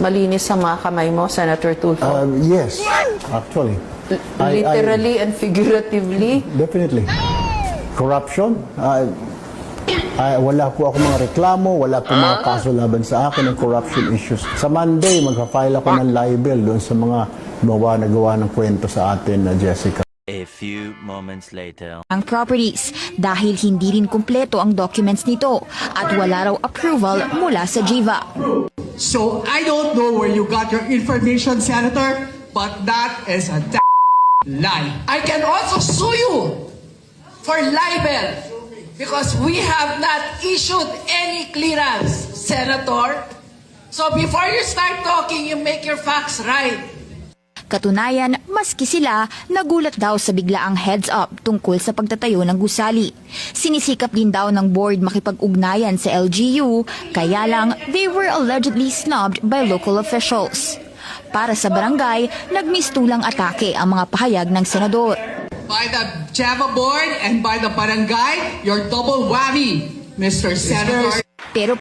malinis ang mga kamay mo, Senator Tulfo? Yes, actually. Literally and figuratively? Definitely. Corruption? Wala po ako mga reklamo, wala po mga kaso laban sa akin ng corruption issues. Sa Monday, magpa-file ako ng libel doon sa mga nagawa ng kwento sa atin na Jessica. A few moments later. Ang properties dahil hindi rin kumpleto ang documents nito at wala raw approval mula sa JIVA. So I don't know where you got your information, Senator, but that is a lie. I can also sue you for libel because we have not issued any clearance, Senator. So before you start talking, you make your facts right. Katunayan, maski sila, nagulat daw sa biglaang heads up tungkol sa pagtatayo ng gusali. Sinisikap din daw ng board makipag-ugnayan sa LGU, kaya lang they were allegedly snubbed by local officials. Para sa barangay, nagmistulang atake ang mga pahayag ng senador. By the JAVA board and by the barangay, you're double whammy, Mr. Senator. Pero